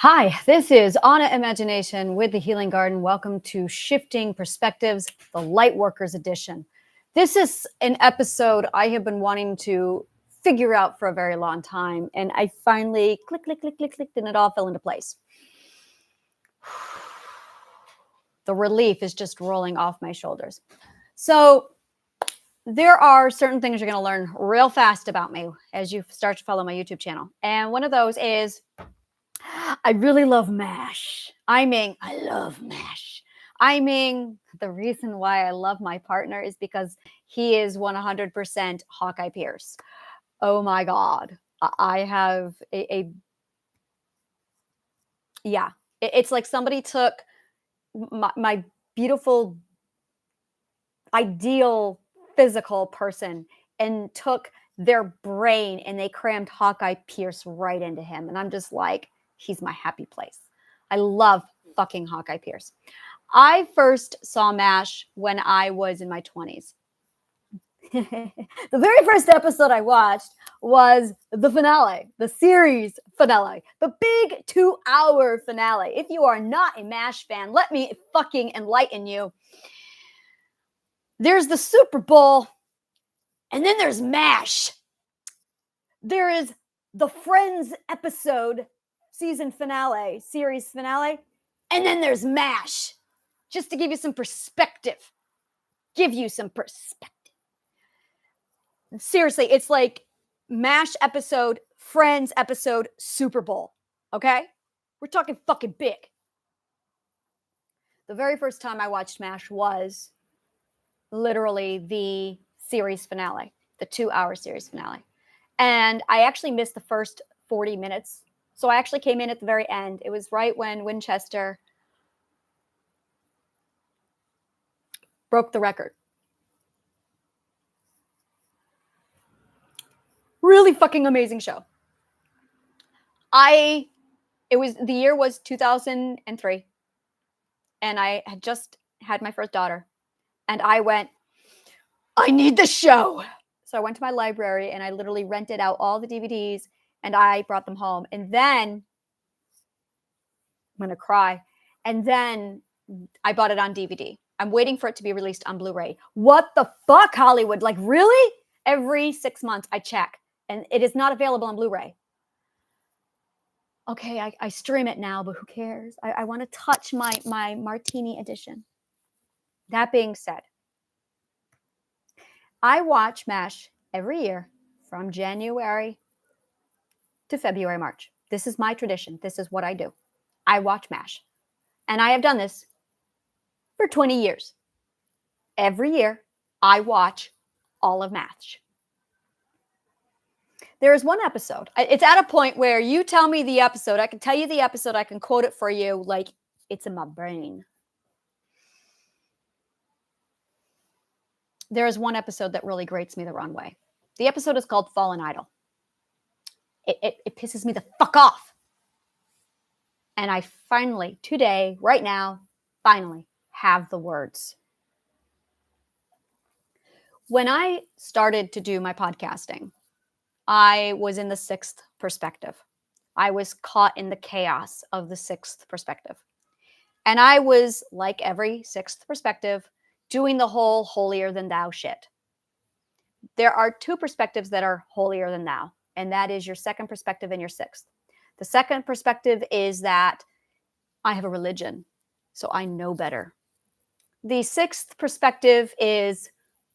Hi, this is Anna Imagination with the Healing Garden. Welcome to Shifting Perspectives, the LightWorker's edition. This is an episode I have been wanting to figure out for a very long time, and I finally clicked, and it all fell into place. The relief is just rolling off my shoulders. So there are certain things you're going to learn real fast about me as you start to follow my YouTube channel. And one of those is I really love MASH. I love MASH. The reason why I love my partner is because he is 100% Hawkeye Pierce. Oh my God. I have it's like somebody took my beautiful, ideal physical person and took their brain and they crammed Hawkeye Pierce right into him. And I'm just like, he's my happy place. I love fucking Hawkeye Pierce. I first saw MASH when I was in my 20s. The very first episode I watched was the finale, the series finale, the big 2-hour finale. If you are not a MASH fan, let me fucking enlighten you. There's the Super Bowl, and then there's MASH. There is the Friends episode, season finale, series finale, and then there's MASH. Just to give you some perspective. Seriously, it's like MASH episode, Friends episode, Super Bowl. Okay? We're talking fucking big. The very first time I watched MASH was literally the series finale, the 2-hour series finale. And I actually missed the first 40 minutes. So I actually came in at the very end. It was right when Winchester broke the record. Really fucking amazing show. The year was 2003. And I had just had my first daughter. And I went, I need the show. So I went to my library and I literally rented out all the DVDs and I brought them home. And then I'm going to cry. And then I bought it on DVD. I'm waiting for it to be released on Blu-ray. What the fuck, Hollywood? Like, really? Every 6 months I check and it is not available on Blu-ray. Okay, I stream it now, but who cares? I want to touch my martini edition. That being said, I watch MASH every year from January to February, March. This is my tradition. This is what I do. I watch MASH. And I have done this for 20 years. Every year, I watch all of MASH. There is one episode. It's at a point where you tell me the episode. I can tell you the episode. I can quote it for you like it's in my brain. There is one episode that really grates me the wrong way. The episode is called Fallen Idol. It pisses me the fuck off. And I finally, today, right now, finally have the words. When I started to do my podcasting, I was in the sixth perspective. I was caught in the chaos of the sixth perspective. And I was, like every sixth perspective, doing the whole holier than thou shit. There are two perspectives that are holier than thou, and that is your second perspective and your sixth. The second perspective is that I have a religion, so I know better. The sixth perspective is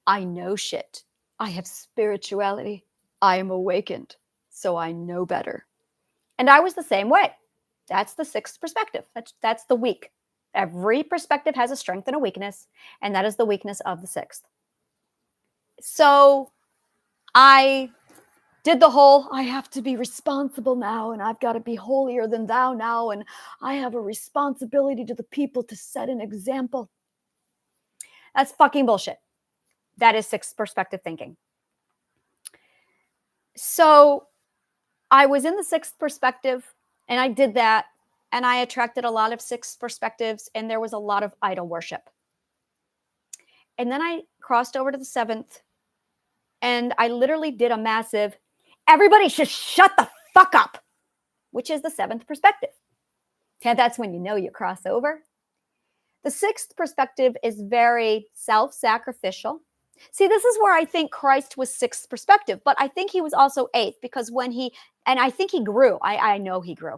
I know shit. I have spirituality. I am awakened, so I know better. And I was the same way. That's the sixth perspective. That's the weak. Every perspective has a strength and a weakness, and that is the weakness of the sixth. So I did the whole, I have to be responsible now, and I've got to be holier than thou now, and I have a responsibility to the people to set an example. That's fucking bullshit. That is sixth perspective thinking. So I was in the sixth perspective, and I did that, and I attracted a lot of sixth perspectives, and there was a lot of idol worship. And then I crossed over to the seventh, and I literally did a massive, everybody should shut the fuck up, which is the seventh perspective. And that's when you know you cross over. The sixth perspective is very self-sacrificial. See, this is where I think Christ was sixth perspective, but I think he was also eighth, because and I think he grew. I know he grew.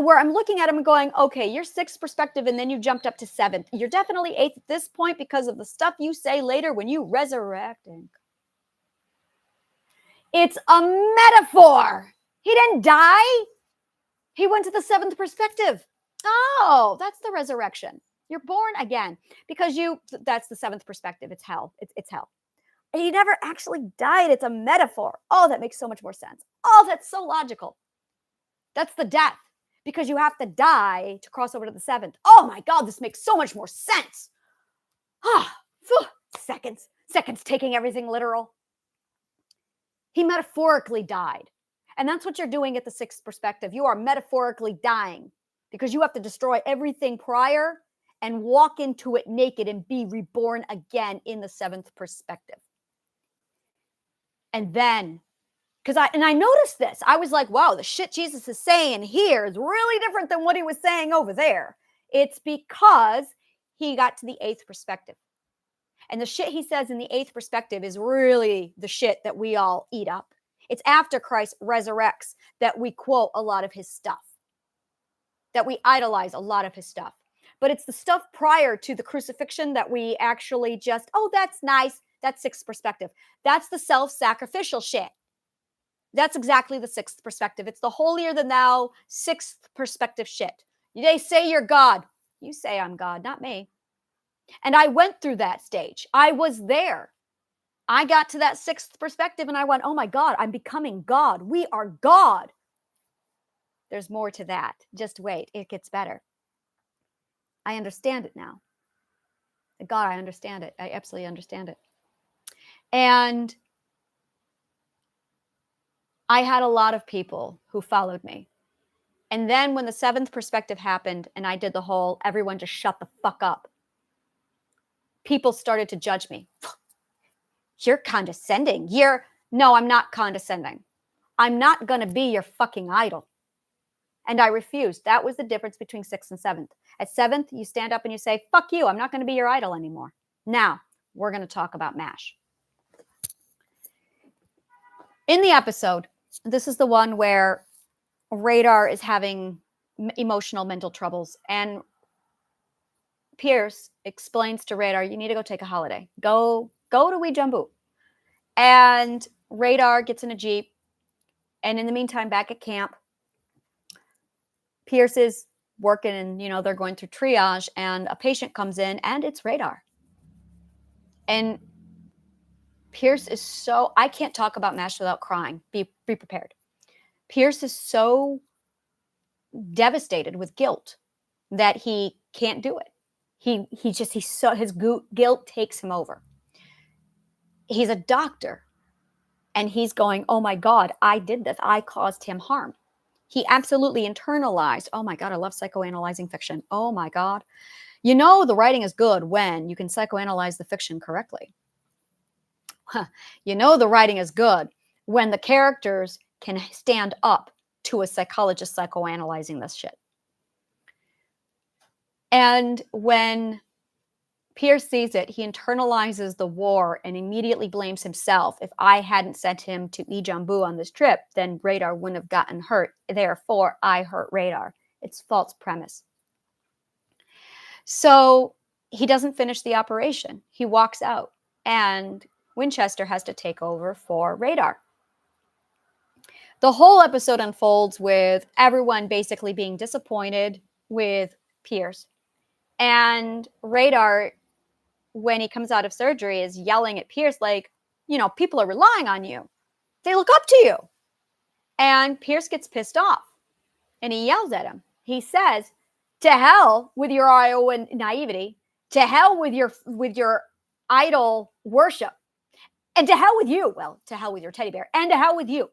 Where I'm looking at him and going, okay, you're sixth perspective, and then you jumped up to seventh. You're definitely eighth at this point because of the stuff you say later when you resurrect. It's a metaphor. He didn't die. He went to the seventh perspective. Oh, that's the resurrection. You're born again because that's the seventh perspective. It's hell. It's hell. And he never actually died. It's a metaphor. Oh, that makes so much more sense. Oh, that's so logical. That's the death, because you have to die to cross over to the seventh. Oh my God, this makes so much more sense. Ah, seconds taking everything literal. He metaphorically died. And that's what you're doing at the sixth perspective. You are metaphorically dying because you have to destroy everything prior and walk into it naked and be reborn again in the seventh perspective. And then, I noticed this. I was like, wow, the shit Jesus is saying here is really different than what he was saying over there. It's because he got to the eighth perspective. And the shit he says in the eighth perspective is really the shit that we all eat up. It's after Christ resurrects that we quote a lot of his stuff, that we idolize a lot of his stuff. But it's the stuff prior to the crucifixion that we actually just, oh, that's nice. That's sixth perspective. That's the self-sacrificial shit. That's exactly the sixth perspective. It's the holier than thou sixth perspective shit. They say you're God. You say I'm God, not me. And I went through that stage. I was there. I got to that sixth perspective and I went, oh my God, I'm becoming God. We are God. There's more to that. Just wait. It gets better. I understand it now. God, I understand it. I absolutely understand it. And I had a lot of people who followed me. And then when the seventh perspective happened and I did the whole, everyone just shut the fuck up, people started to judge me. You're condescending. No, I'm not condescending. I'm not going to be your fucking idol. And I refused. That was the difference between sixth and seventh. At seventh, you stand up and you say, fuck you. I'm not going to be your idol anymore. Now, we're going to talk about MASH. In the episode, this is the one where Radar is having emotional mental troubles. And Pierce explains to Radar, you need to go take a holiday. Go to Weejumbu. And Radar gets in a Jeep. And in the meantime, back at camp, Pierce is working and, they're going through triage and a patient comes in and it's Radar. And Pierce is I can't talk about MASH without crying. Be prepared. Pierce is so devastated with guilt that he can't do it. His guilt takes him over. He's a doctor and he's going, oh my God, I did this. I caused him harm. He absolutely internalized. Oh my God, I love psychoanalyzing fiction. Oh my God. The writing is good when you can psychoanalyze the fiction correctly. The writing is good when the characters can stand up to a psychologist psychoanalyzing this shit. And when Pierce sees it, he internalizes the war and immediately blames himself. If I hadn't sent him to Weejumbu on this trip, then Radar wouldn't have gotten hurt. Therefore, I hurt Radar. It's false premise. So he doesn't finish the operation. He walks out and Winchester has to take over for Radar. The whole episode unfolds with everyone basically being disappointed with Pierce. And Radar, when he comes out of surgery, is yelling at Pierce like, people are relying on you. They look up to you. And Pierce gets pissed off and he yells at him. He says, to hell with your Iowan naivety, to hell with your idol worship, and to hell with you. Well, to hell with your teddy bear, and to hell with you.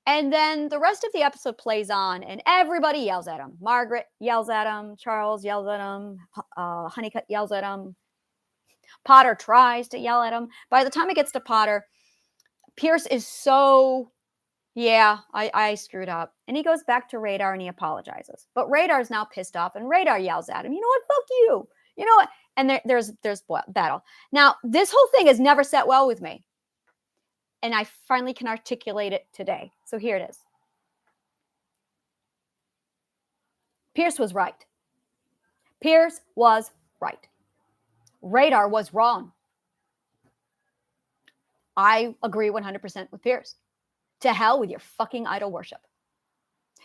And then the rest of the episode plays on and everybody yells at him. Margaret yells at him. Charles yells at him. Honeycutt yells at him. Potter tries to yell at him. By the time it gets to Potter, Pierce is so Yeah, I screwed up. And he goes back to Radar and he apologizes. But Radar's now pissed off and Radar yells at him, you know what, fuck you. You know what? And there's battle. Now, this whole thing has never set well with me. And I finally can articulate it today. So here it is. Pierce was right. Pierce was right. Radar was wrong. I agree 100% with Pierce. To hell with your fucking idol worship.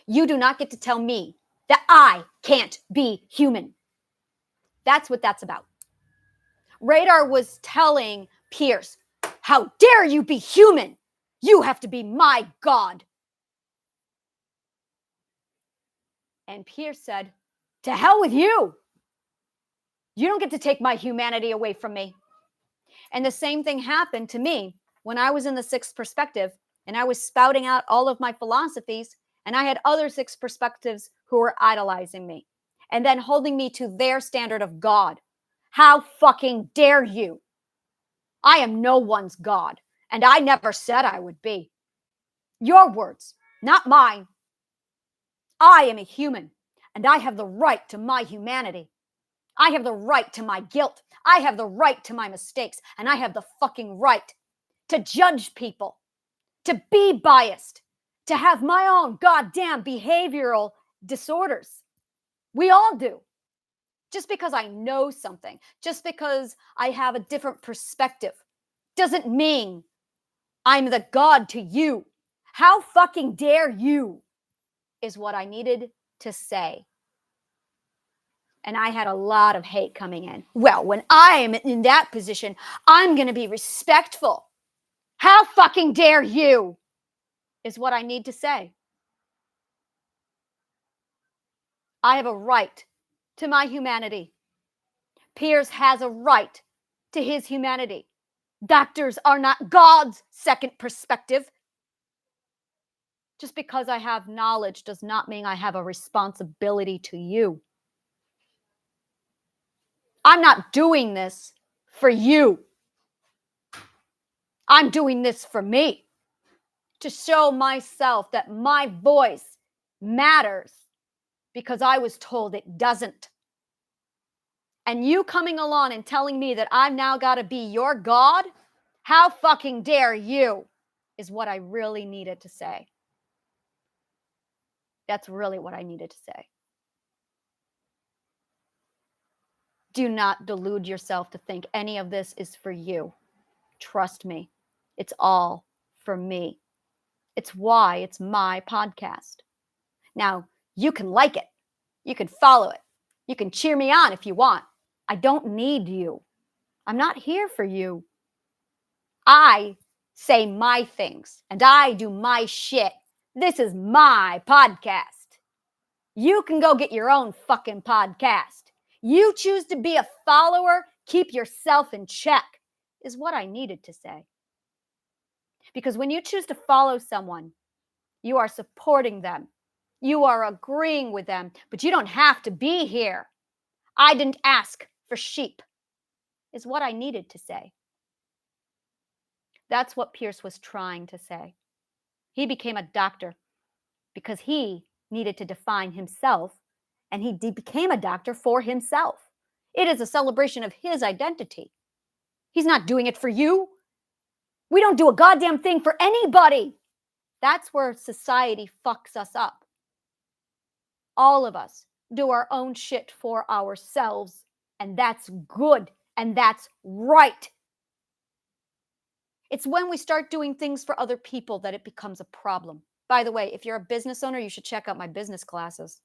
You do not get to tell me that I can't be human. That's what that's about. Radar was telling Pierce, how dare you be human? You have to be my God. And Pierce said, to hell with you. You don't get to take my humanity away from me. And the same thing happened to me when I was in the sixth perspective and I was spouting out all of my philosophies, and I had other sixth perspectives who were idolizing me and then holding me to their standard of God. How fucking dare you? I am no one's God, and I never said I would be. Your words, not mine. I am a human, and I have the right to my humanity. I have the right to my guilt. I have the right to my mistakes, and I have the fucking right to judge people, to be biased, to have my own goddamn behavioral disorders. We all do. Just because I know something, just because I have a different perspective, doesn't mean I'm the God to you. How fucking dare you, is what I needed to say. And I had a lot of hate coming in. Well, when I am in that position, I'm going to be respectful. How fucking dare you, is what I need to say. I have a right to my humanity. Pierce has a right to his humanity. Doctors are not God's second perspective. Just because I have knowledge does not mean I have a responsibility to you. I'm not doing this for you. I'm doing this for me, to show myself that my voice matters, because I was told it doesn't. And you coming along and telling me that I've now got to be your God, how fucking dare you, is what I really needed to say. That's really what I needed to say. Do not delude yourself to think any of this is for you. Trust me, it's all for me. It's why it's my podcast. Now, you can like it. You can follow it. You can cheer me on if you want. I don't need you. I'm not here for you. I say my things and I do my shit. This is my podcast. You can go get your own fucking podcast. You choose to be a follower, keep yourself in check, is what I needed to say. Because when you choose to follow someone, you are supporting them. You are agreeing with them, but you don't have to be here. I didn't ask for sheep, is what I needed to say. That's what Pierce was trying to say. He became a doctor because he needed to define himself, and he became a doctor for himself. It is a celebration of his identity. He's not doing it for you. We don't do a goddamn thing for anybody. That's where society fucks us up. All of us do our own shit for ourselves, and that's good, and that's right. It's when we start doing things for other people that it becomes a problem. By the way, if you're a business owner, you should check out my business classes.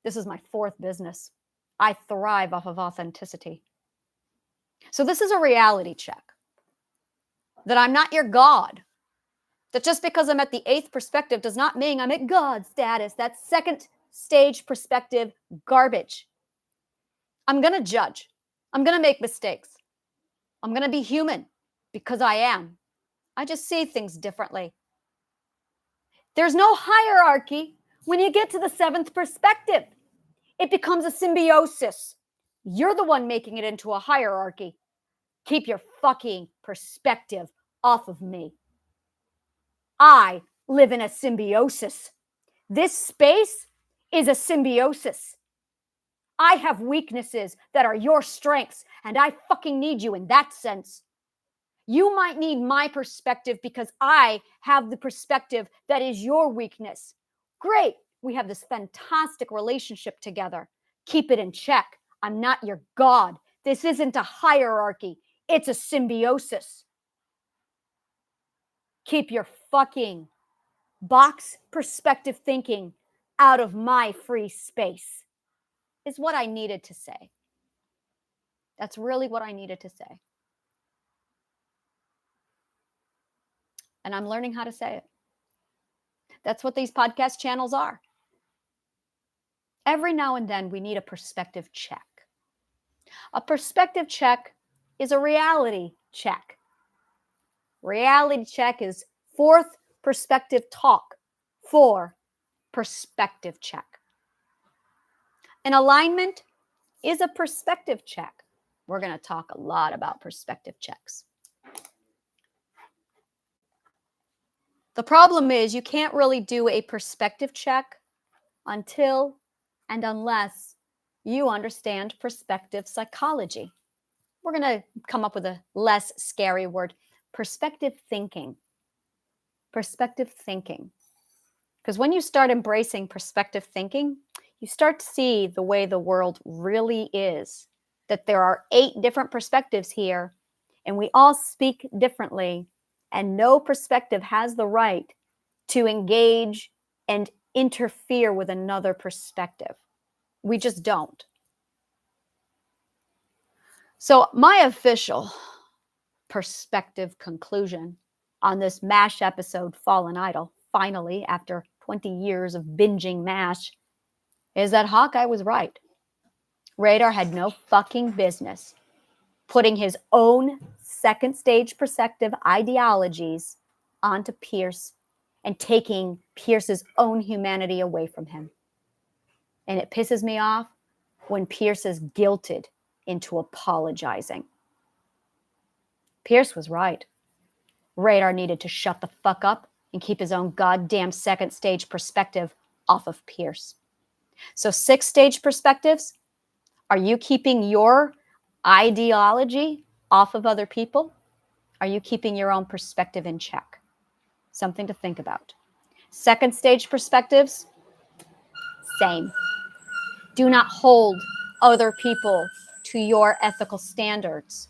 This is my fourth business. I thrive off of authenticity. So this is a reality check. That I'm not your God. That just because I'm at the eighth perspective does not mean I'm at God status. That's second stage perspective garbage. I'm going to judge. I'm going to make mistakes. I'm going to be human because I am. I just see things differently. There's no hierarchy when you get to the seventh perspective. It becomes a symbiosis. You're the one making it into a hierarchy. Keep your fucking perspective off of me. I live in a symbiosis. This space is a symbiosis. I have weaknesses that are your strengths, and I fucking need you in that sense. You might need my perspective because I have the perspective that is your weakness. Great. We have this fantastic relationship together. Keep it in check. I'm not your God. This isn't a hierarchy. It's a symbiosis. Keep your fucking box perspective thinking out of my free space, is what I needed to say. That's really what I needed to say. And I'm learning how to say it. That's what these podcast channels are. Every now and then we need a perspective check. A perspective check is a reality check. Reality check is fourth perspective talk for perspective check. An alignment is a perspective check. We're going to talk a lot about perspective checks. The problem is you can't really do a perspective check until and unless you understand perspective psychology. We're going to come up with a less scary word, perspective thinking. Perspective thinking. Because when you start embracing perspective thinking, you start to see the way the world really is, that there are 8 different perspectives here, and we all speak differently, and no perspective has the right to engage and interfere with another perspective. We just don't. So my official perspective conclusion on this MASH episode, Fallen Idol, finally, after 20 years of binging MASH, is that Hawkeye was right. Radar had no fucking business putting his own second stage perspective ideologies onto Pierce and taking Pierce's own humanity away from him. And it pisses me off when Pierce is guilted into apologizing. Pierce was right. Radar needed to shut the fuck up and keep his own goddamn second stage perspective off of Pierce. So 6 stage perspectives, are you keeping your ideology off of other people? Are you keeping your own perspective in check? Something to think about. Second stage perspectives, same. Do not hold other people to your ethical standards.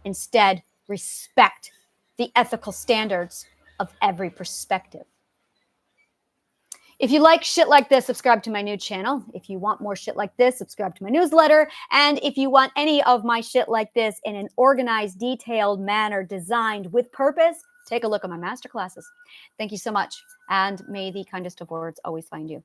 Instead, respect the ethical standards of every perspective. If you like shit like this, subscribe to my new channel. If you want more shit like this, subscribe to my newsletter. And if you want any of my shit like this in an organized, detailed manner, designed with purpose, take a look at my masterclasses. Thank you so much. And may the kindest of words always find you.